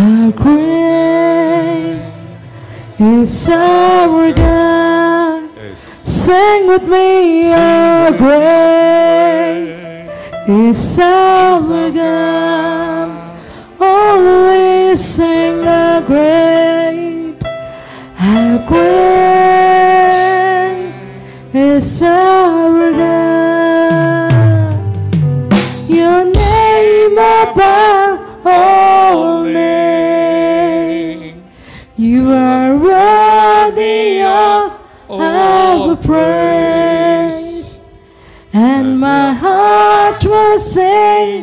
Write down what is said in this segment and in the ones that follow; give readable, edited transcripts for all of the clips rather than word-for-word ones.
How great is our God. Sing with me, how great is our God. Always sing how great is our God. Your name above all names. You are worthy of our praise, and my heart will sing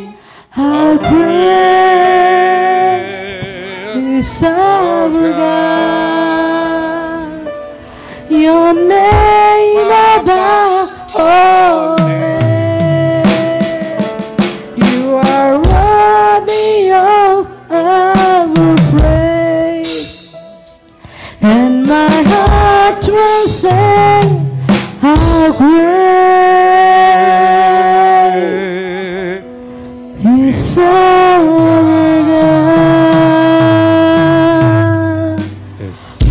how great is our God. Your name above all names. You are worthy of our praise, and my heart will sing how great is our God.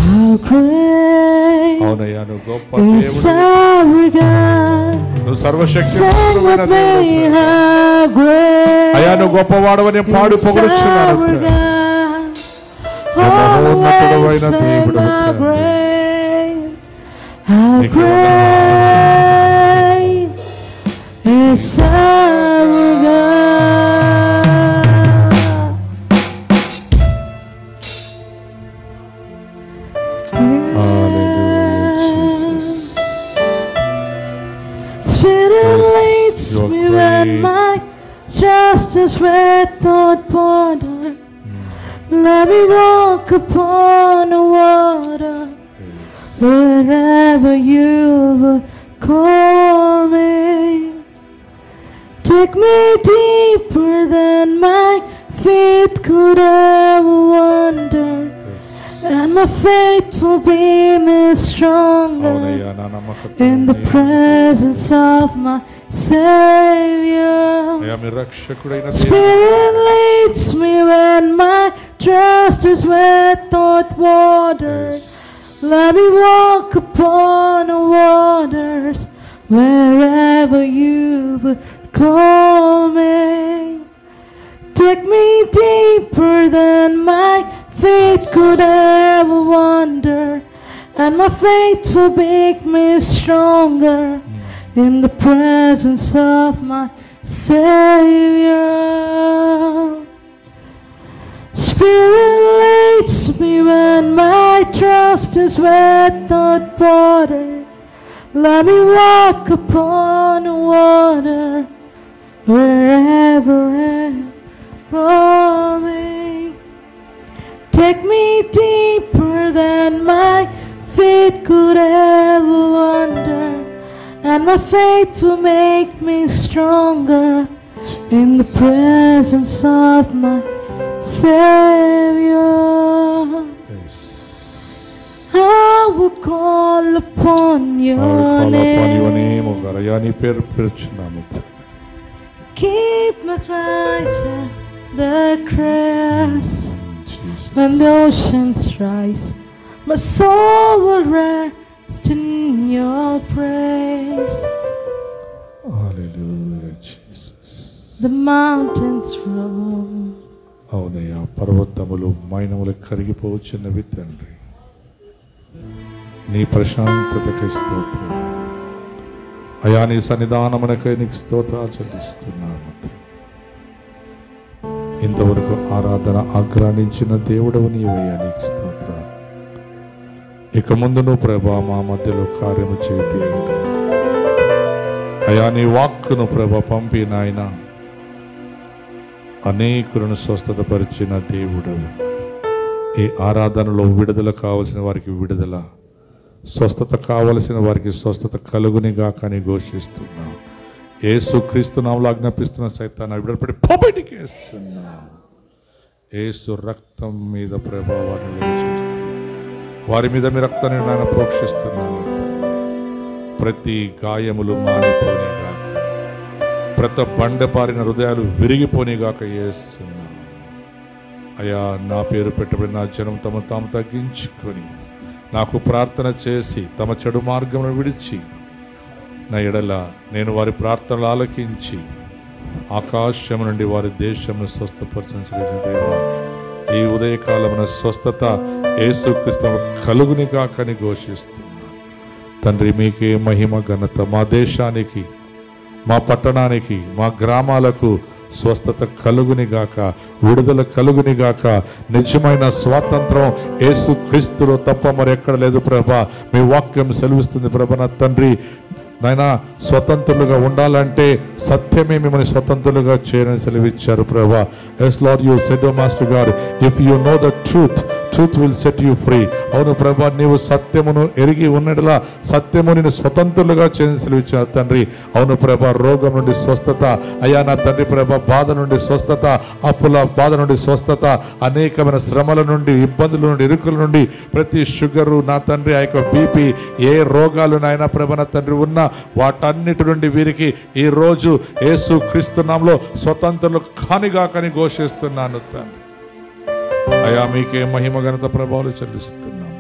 How great is our God. Sing with me, how great is our God. Always sing how great is our God. Spirit leads me when my justice without border. Let me walk upon the water wherever you would call me. Take me deeper than my feet could ever wander, and my faith will be made stronger in the presence of my Savior. Spirit leads me when my trust is without waters. Let me walk upon the waters wherever you would call me. Take me deeper than my feet could ever wander, and my faith will make me stronger in the presence of my Savior. Spirit leads me when my trust is without border. Let me walk upon the water wherever you call me. Take me deeper than my feet could ever wander, and my faith will make me stronger in the presence of my Savior. I will call upon your name. Keep my eyes on the crest. When the oceans rise, my soul will rest in your praise. Hallelujah, Jesus. The mountains roll. అవునయ్యా, పర్వతములు మైనములు కరిగిపోవచ్చున్నవి తండ్రి. నీ ప్రశాంతతకి స్తోత్రం అయా, నీ సన్నిధానమునకై నీకు స్తోత్రాలు చెల్లిస్తున్నాను. ఇంతవరకు ఆరాధన ఆగ్రానించిన దేవుడవు నీవయ్యా, నీకు స్తోత్రాలు. ఇక ముందు నువ్వు ప్రభా మా మధ్యలో కార్యము చేయ దేవుడు అయా. నీ వాక్కును ప్రభా పంపి నాయన అనేకులను స్వస్థతపరిచిన దేవుడవు. ఈ ఆరాధనలో విడుదల కావలసిన వారికి విడుదల, స్వస్థత కావలసిన వారికి స్వస్థత కలుగుని గాక అని ఘోషిస్తున్నా. యేసుక్రీస్తు నామములో ఆజ్ఞాపిస్తున్న సైతాన్ని విడుదలపడి బయటికి వేస్తున్నా. యేసు రక్తం మీద ప్రభావాన్ని చేస్తున్నా. వారి మీద మీ రక్తాన్ని నేను ప్రోక్షిస్తున్నాను. ప్రతి గాయములు మానిపోనిగాక, ప్రతి బండపారిన హృదయాలు విరిగిపోనిగాక చేస్తున్నా. అయా నా పేరు పెట్టబడిన నా జనం తమ తాము తగ్గించుకొని నాకు ప్రార్థన చేసి తమ చెడు మార్గమును విడిచి నా ఎడల నేను వారి ప్రార్థనలు ఆలకించి ఆకాశం నుండి వారి దేశమును స్వస్థపరచిన దేవా, ఈ ఉదయకాలమున స్వస్థత యేసుక్రీస్తు కలుగుని కాకని ఘోషిస్తున్నాను. తండ్రి, మీకే మహిమ ఘనత. మా దేశానికి, మా పట్టణానికి, మా గ్రామాలకు స్వస్థత కలుగుని గాక, విడుదల కలుగుని గాక. నిజమైన స్వాతంత్రం యేసుక్రీస్తులో తప్ప మరెక్కడ లేదు ప్రభా. మీ వాక్యం సెలవిస్తుంది ప్రభా. నా తండ్రి నాయన, స్వతంత్రులుగా ఉండాలంటే సత్యమే మిమ్మల్ని స్వతంత్రులుగా చేయని సెలవిచ్చారు ప్రభా. Yes Lord, you said O master God, if you know the truth will set you free. అవును ప్రభా, నీవు సత్యమును ఎరిగి ఉన్నట్లా సత్యము నిన్ను స్వతంత్రులుగా చేయని సెలవిచ్చారు తండ్రి. అవును ప్రభా, రోగం నుండి స్వస్థత అయ్యా నా తండ్రి ప్రభా, బాధ నుండి స్వస్థత, అప్పుల బాధ నుండి స్వస్థత, అనేకమైన శ్రమల నుండి, ఇబ్బందుల నుండి, ఇరుకుల నుండి, ప్రతి షుగరు నా తండ్రి, ఆ యొక్క బీపీ, ఏ రోగాలు నాయన ప్రభా నా తండ్రి ఉన్నా వాటన్నిటి నుండి వీరికి ఈరోజు యేసు క్రీస్తు నామములో స్వతంత్రులు కానిగాకని ఘోషిస్తున్నాను తండ్రి. అయా మీకే మహిమ ఘనత ప్రభావాలు చెల్లిస్తున్నాం.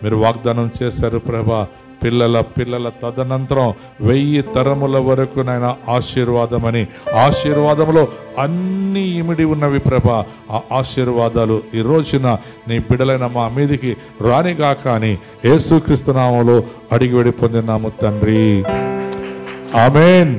మీరు వాగ్దానం చేశారు ప్రభా, పిల్లల తదనంతరం 1000 తరముల వరకు నాయన ఆశీర్వాదమని. ఆశీర్వాదంలో అన్నీ ఇమిడి ఉన్నవి ప్రభా. ఆ ఆశీర్వాదాలు ఈ రోజున నీ బిడ్డలైన మా మీదికి రానిగాక అని యేసుక్రీస్తు నామములో అడిగి వేడి పొందినాము తండ్రి. ఆమేన్.